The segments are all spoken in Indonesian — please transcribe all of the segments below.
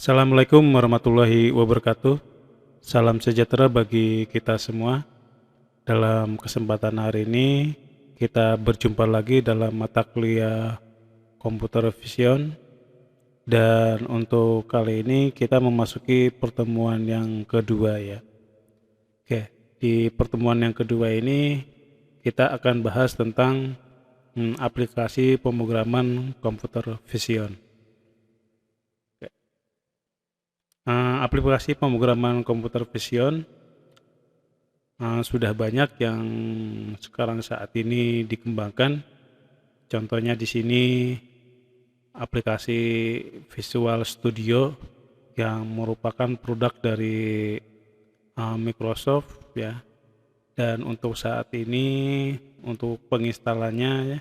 Assalamualaikum warahmatullahi wabarakatuh. Salam sejahtera bagi kita semua. Dalam kesempatan hari ini, kita berjumpa lagi dalam mata kuliah Computer Vision. Dan untuk kali ini kita memasuki pertemuan yang kedua ya. Oke, di pertemuan yang kedua ini kita akan bahas tentang aplikasi pemrograman Computer Vision. Aplikasi pemrograman Computer Vision sudah banyak yang sekarang saat ini dikembangkan. Contohnya di sini aplikasi Visual Studio yang merupakan produk dari Microsoft ya. Dan untuk saat ini untuk penginstalannya ya,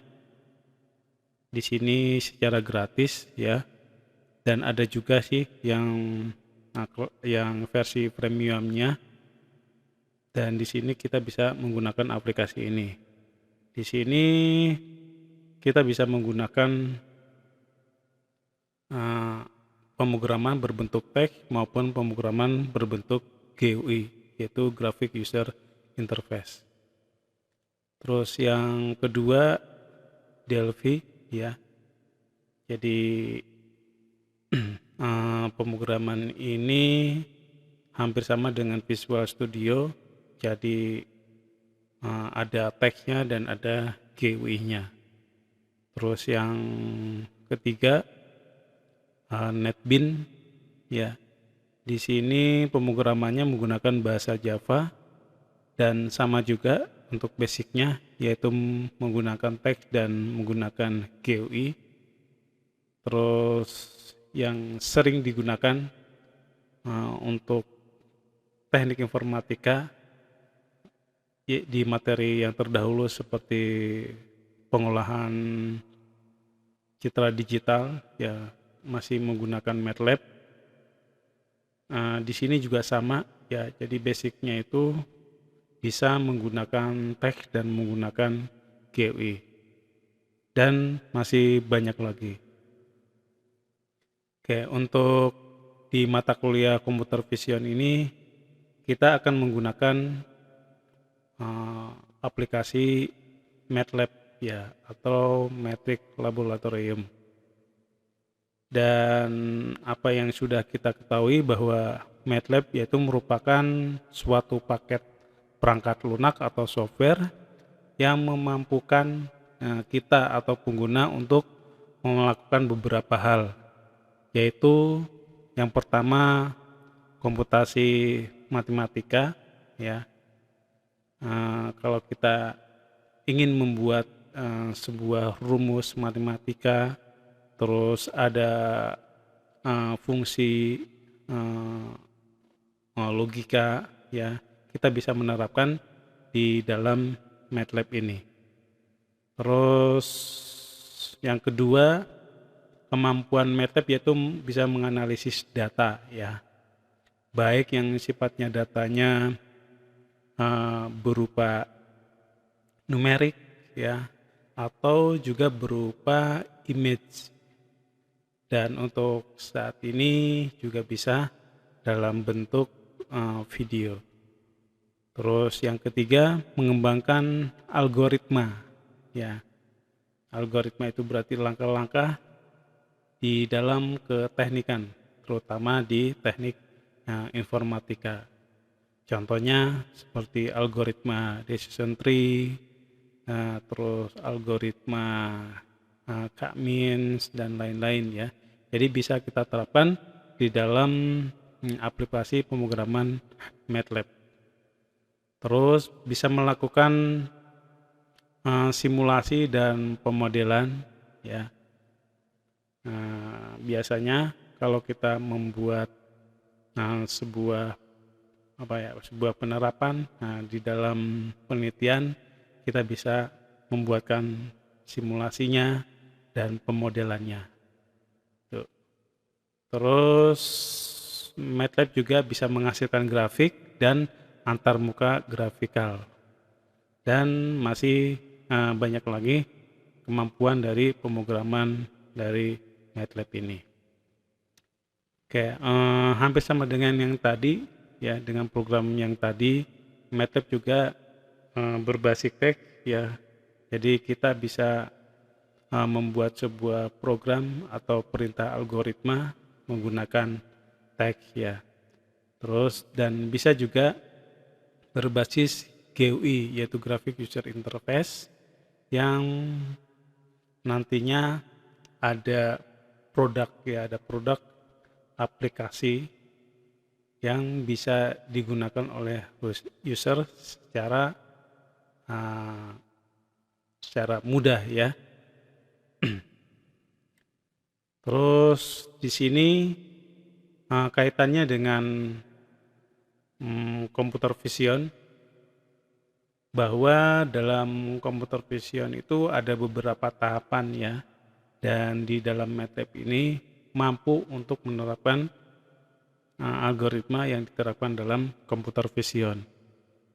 di sini secara gratis ya. Dan ada juga sih yang versi premiumnya. Dan di sini kita bisa menggunakan aplikasi ini. Di sini kita bisa menggunakan pemrograman berbentuk teks maupun pemrograman berbentuk GUI, yaitu Graphic User Interface. Terus yang kedua Delphi ya. Jadi pemrograman ini hampir sama dengan Visual Studio. Jadi ada teksnya dan ada GUI-nya. Terus yang ketiga NetBeans ya. Di sini pemrogramannya menggunakan bahasa Java dan sama juga untuk basicnya yaitu menggunakan teks dan menggunakan GUI. Terus yang sering digunakan untuk teknik informatika di materi yang terdahulu seperti pengolahan citra digital ya masih menggunakan MATLAB. Di sini juga sama ya, jadi basicnya itu bisa menggunakan teks dan menggunakan GUI dan masih banyak lagi. Oke, untuk di mata kuliah Computer Vision ini kita akan menggunakan aplikasi MATLAB ya atau Matrix Laboratorium. Dan apa yang sudah kita ketahui bahwa MATLAB yaitu merupakan suatu paket perangkat lunak atau software yang memampukan kita atau pengguna untuk melakukan beberapa hal, yaitu yang pertama komputasi matematika ya. Kalau kita ingin membuat sebuah rumus matematika, terus ada fungsi logika ya, kita bisa menerapkan di dalam MATLAB ini. Terus yang kedua, kemampuan MATLAB yaitu bisa menganalisis data ya, baik yang sifatnya datanya berupa numerik ya atau juga berupa image. Dan untuk saat ini juga bisa dalam bentuk video. Terus yang ketiga, mengembangkan algoritma ya. Algoritma itu berarti langkah-langkah di dalam keteknikan, terutama di teknik informatika. Contohnya seperti algoritma decision tree, terus algoritma K-means dan lain-lain ya. Jadi bisa kita terapkan di dalam aplikasi pemrograman MATLAB. Terus bisa melakukan simulasi dan pemodelan ya. Biasanya kalau kita membuat sebuah penerapan di dalam penelitian, kita bisa membuatkan simulasinya dan pemodelannya. Tuh. Terus MATLAB juga bisa menghasilkan grafik dan antarmuka grafikal. Dan masih banyak lagi kemampuan dari pemrograman dari MATLAB ini. Oke, hampir sama dengan yang tadi ya, dengan program yang tadi. MATLAB juga berbasis teks ya. Jadi kita bisa membuat sebuah program atau perintah algoritma menggunakan teks ya. Terus dan bisa juga berbasis GUI yaitu Graphic User Interface yang nantinya ada produk ya, ada produk aplikasi yang bisa digunakan oleh user uh, secara mudah ya. Terus di sini kaitannya dengan computer vision, bahwa dalam computer vision itu ada beberapa tahapan ya, dan di dalam MATLAB ini mampu untuk menerapkan algoritma yang diterapkan dalam computer vision.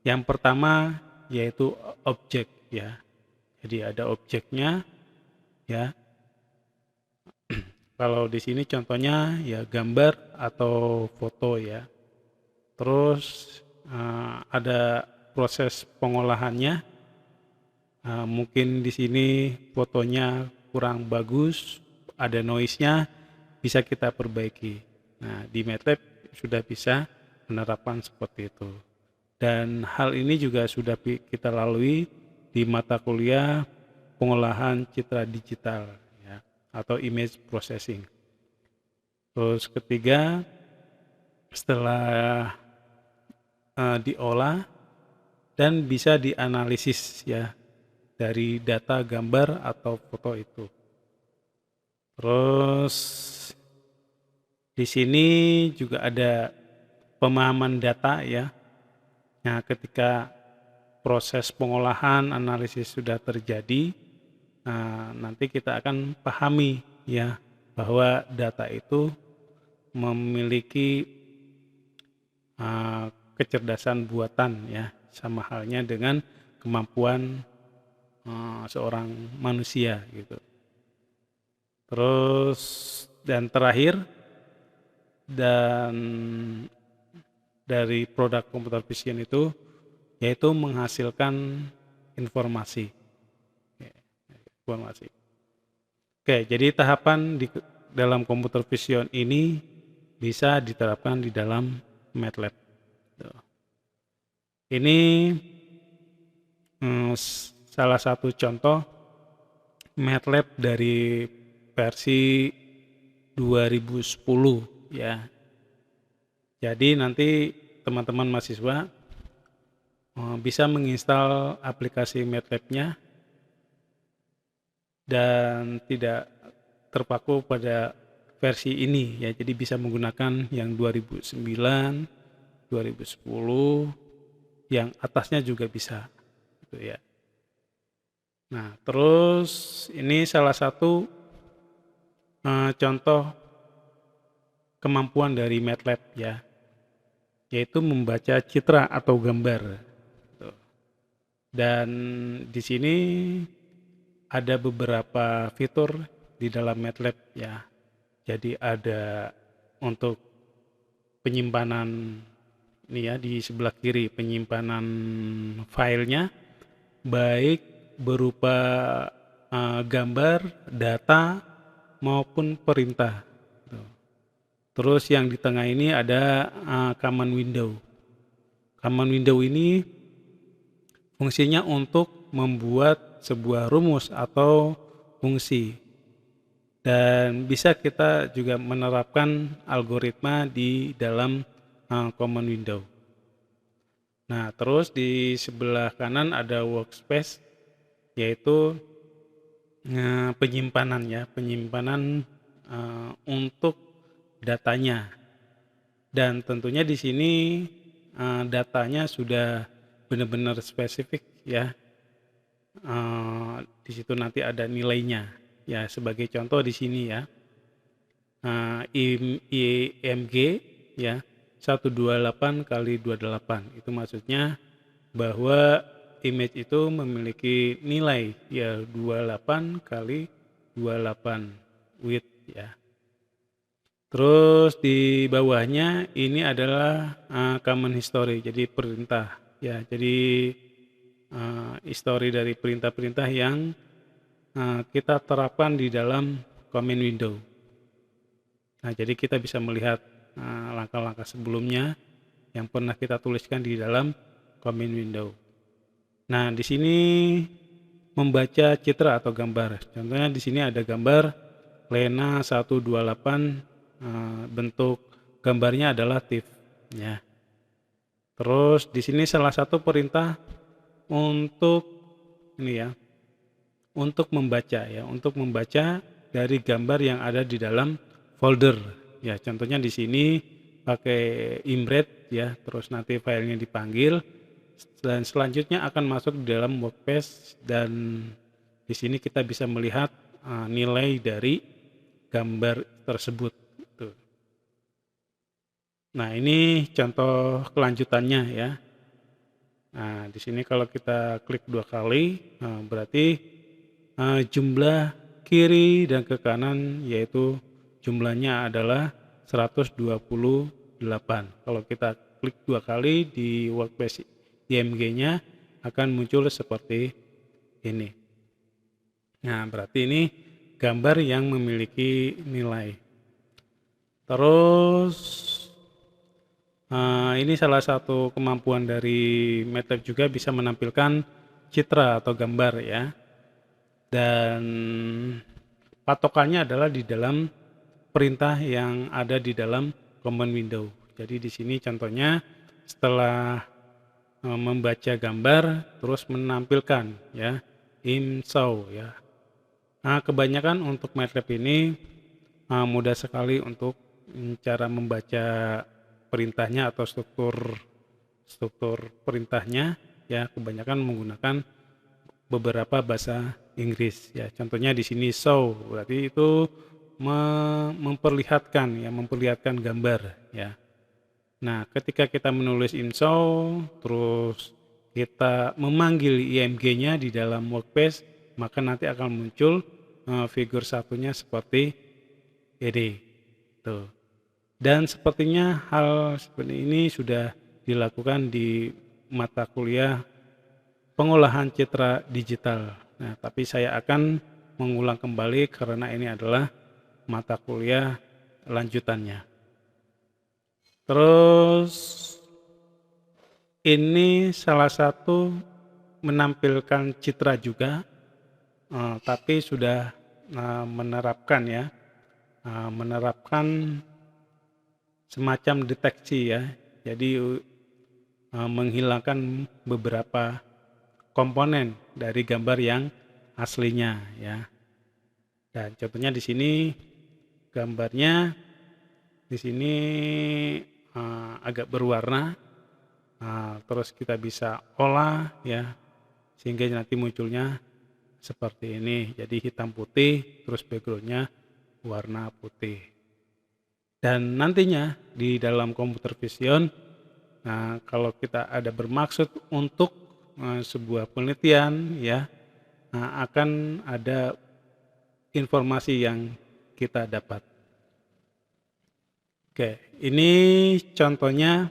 Yang pertama yaitu objek ya. Jadi ada objeknya ya. Kalau di sini contohnya ya gambar atau foto ya. Terus ada proses pengolahannya. Mungkin di sini fotonya kurang bagus, ada noise-nya, bisa kita perbaiki. Nah, di MATLAB sudah bisa menerapkan seperti itu. Dan hal ini juga sudah kita lalui di mata kuliah pengolahan citra digital ya, atau image processing. Terus ketiga, setelah diolah dan bisa dianalisis ya dari data gambar atau foto itu. Terus di sini juga ada pemahaman data ya. Nah, ketika proses pengolahan analisis sudah terjadi, nanti kita akan pahami ya bahwa data itu memiliki kecerdasan buatan ya, sama halnya dengan kemampuan seorang manusia gitu. Terus dan terakhir, dan dari produk computer vision itu yaitu menghasilkan informasi. Oke, jadi tahapan di dalam computer vision ini bisa diterapkan di dalam MATLAB. Ini salah satu contoh MATLAB dari versi 2010 ya. Jadi nanti teman-teman mahasiswa bisa menginstal aplikasi MATLAB-nya dan tidak terpaku pada versi ini ya. Jadi bisa menggunakan yang 2009, 2010, yang atasnya juga bisa gitu ya. Nah, terus ini salah satu contoh kemampuan dari MATLAB ya, yaitu membaca citra atau gambar. Dan di sini ada beberapa fitur di dalam MATLAB ya. Jadi ada untuk penyimpanan ini ya, di sebelah kiri penyimpanan filenya baik berupa gambar, data maupun perintah. Terus yang di tengah ini ada command window. Command window ini fungsinya untuk membuat sebuah rumus atau fungsi. Dan bisa kita juga menerapkan algoritma di dalam command window. Nah, terus di sebelah kanan ada workspace, yaitu penyimpanan ya, penyimpanan untuk datanya. Dan tentunya di sini datanya sudah benar-benar spesifik ya. Di situ nanti ada nilainya ya, sebagai contoh di sini ya, IMG ya 128 kali 28, itu maksudnya bahwa image itu memiliki nilai ya 28 kali 28 width ya. Terus di bawahnya ini adalah common history, jadi perintah ya. Jadi history dari perintah-perintah yang kita terapkan di dalam command window. Nah, jadi kita bisa melihat langkah-langkah sebelumnya yang pernah kita tuliskan di dalam command window. Nah, di sini membaca citra atau gambar. Contohnya di sini ada gambar Lena 128, bentuk gambarnya adalah TIFF ya. Terus di sini salah satu perintah untuk ini ya, untuk membaca dari gambar yang ada di dalam folder ya. Contohnya di sini pakai imret ya, terus nanti filenya dipanggil dan selanjutnya akan masuk di dalam workspace, dan di sini kita bisa melihat nilai dari gambar tersebut. Nah, ini contoh kelanjutannya ya. Nah, di sini kalau kita klik 2 kali, berarti jumlah kiri dan ke kanan yaitu jumlahnya adalah 128. Kalau kita klik 2 kali di workspace IMG-nya akan muncul seperti ini. Nah, berarti ini gambar yang memiliki nilai. Terus ini salah satu kemampuan dari MATLAB juga, bisa menampilkan citra atau gambar ya. Dan patokannya adalah di dalam perintah yang ada di dalam command window. Jadi di sini contohnya setelah membaca gambar terus menampilkan ya show ya. Nah, kebanyakan untuk MATLAB ini mudah sekali untuk cara membaca perintahnya atau struktur perintahnya ya. Kebanyakan menggunakan beberapa bahasa Inggris ya. Contohnya di sini show berarti itu memperlihatkan gambar ya. Nah, ketika kita menulis show terus kita memanggil IMG-nya di dalam workspace, maka nanti akan muncul figur satunya seperti ini tuh. Dan sepertinya hal seperti ini sudah dilakukan di mata kuliah pengolahan citra digital. Nah, tapi saya akan mengulang kembali karena ini adalah mata kuliah lanjutannya. Terus ini salah satu menampilkan citra juga, tapi sudah menerapkan semacam deteksi ya. Jadi menghilangkan beberapa komponen dari gambar yang aslinya ya. Dan contohnya di sini gambarnya di sini agak berwarna, terus kita bisa olah ya sehingga nanti munculnya seperti ini. Jadi hitam putih terus backgroundnya warna putih. Dan nantinya di dalam computer vision, kalau kita ada bermaksud untuk sebuah penelitian ya, akan ada informasi yang kita dapat. Oke, ini contohnya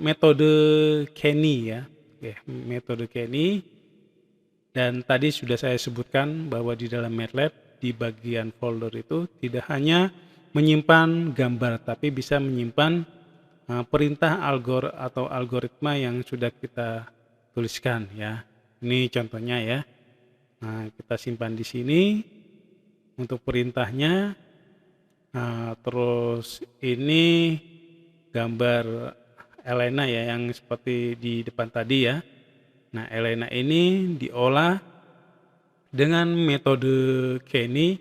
metode Kenny ya. Oke, metode Kenny. Dan tadi sudah saya sebutkan bahwa di dalam MATLAB di bagian folder itu tidak hanya menyimpan gambar, tapi bisa menyimpan perintah atau algoritma yang sudah kita tuliskan ya. Ini contohnya ya. Nah, kita simpan di sini untuk perintahnya. Terus ini gambar Elena ya yang seperti di depan tadi ya. Nah, Elena ini diolah dengan metode Kenny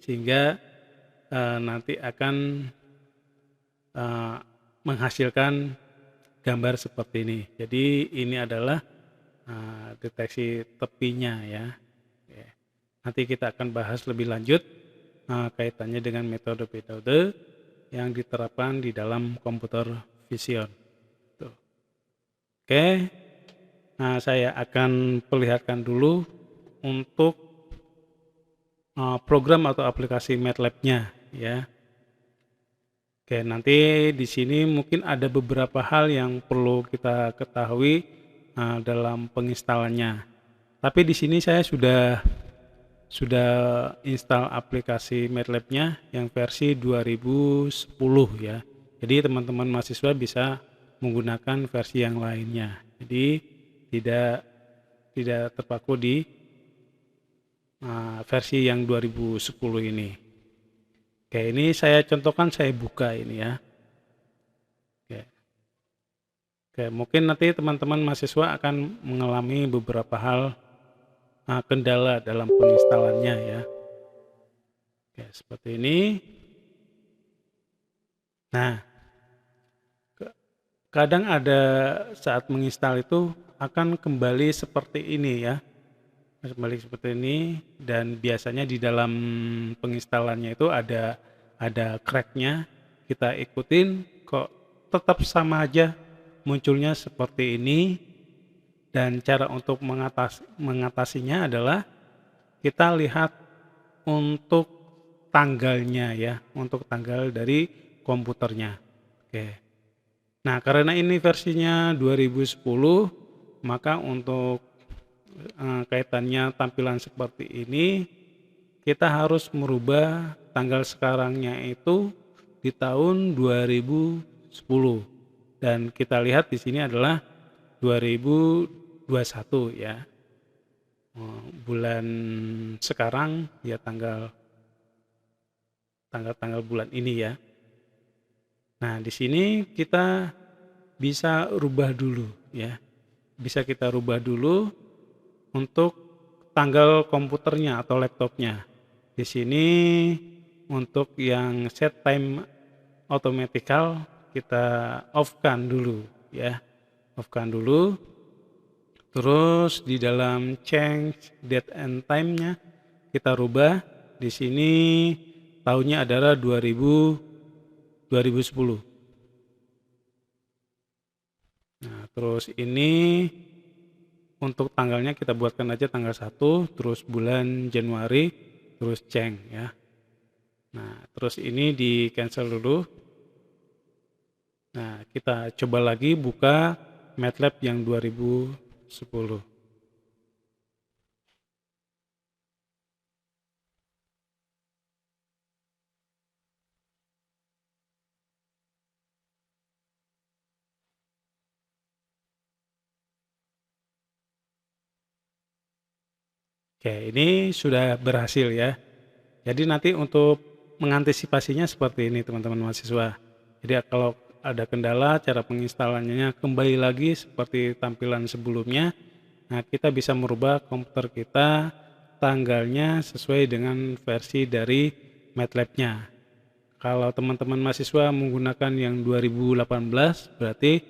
sehingga nanti akan menghasilkan gambar seperti ini. Jadi ini adalah deteksi tepinya ya. Nanti kita akan bahas lebih lanjut kaitannya dengan metode-metode yang diterapkan di dalam komputer vision. Tuh. Oke, saya akan perlihatkan dulu untuk program atau aplikasi MATLAB-nya ya. Oke, nanti di sini mungkin ada beberapa hal yang perlu kita ketahui dalam penginstalannya. Tapi di sini saya sudah install aplikasi MATLAB-nya yang versi 2010 ya. Jadi teman-teman mahasiswa bisa menggunakan versi yang lainnya. Jadi tidak terpaku di versi yang 2010 ini. Oke, ini saya contohkan, saya buka ini ya. Oke, mungkin nanti teman-teman mahasiswa akan mengalami beberapa hal kendala dalam penginstalannya ya. Oke, seperti ini. Nah, kadang ada saat menginstal itu akan kembali seperti ini ya. Kembali seperti ini, dan biasanya di dalam penginstalannya itu ada cracknya. Kita ikutin kok tetap sama aja munculnya seperti ini. Dan cara untuk mengatasinya adalah kita lihat untuk tanggalnya ya, untuk tanggal dari komputernya. Oke. Nah, karena ini versinya 2010, maka untuk kaitannya tampilan seperti ini, kita harus merubah tanggal sekarangnya itu di tahun 2010, dan kita lihat di sini adalah 2021 ya. Bulan sekarang ya, tanggal bulan ini ya. Nah, di sini kita bisa rubah dulu ya. Bisa kita rubah dulu untuk tanggal komputernya atau laptopnya. Di sini untuk yang set time automatical kita off-kan dulu ya. Off-kan dulu. Terus di dalam change date and time-nya kita rubah. Di sini tahunnya adalah 2010. Nah, terus ini untuk tanggalnya kita buatkan aja tanggal 1, terus bulan Januari, terus ceng ya. Nah, terus ini di cancel dulu. Nah, kita coba lagi buka MATLAB yang 2010. Oke, ini sudah berhasil ya. Jadi nanti untuk mengantisipasinya seperti ini teman-teman mahasiswa. Jadi kalau ada kendala cara penginstalannya kembali lagi seperti tampilan sebelumnya. Nah, kita bisa merubah komputer kita tanggalnya sesuai dengan versi dari MATLAB-nya. Kalau teman-teman mahasiswa menggunakan yang 2018 berarti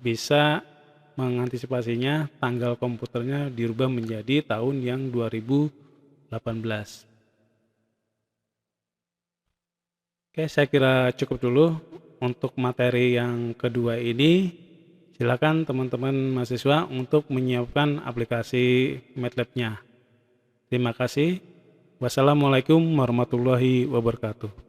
bisa mengantisipasinya tanggal komputernya dirubah menjadi tahun yang 2018. Oke, saya kira cukup dulu untuk materi yang kedua ini. Silakan teman-teman mahasiswa untuk menyiapkan aplikasi MATLAB-nya. Terima kasih. Wassalamualaikum warahmatullahi wabarakatuh.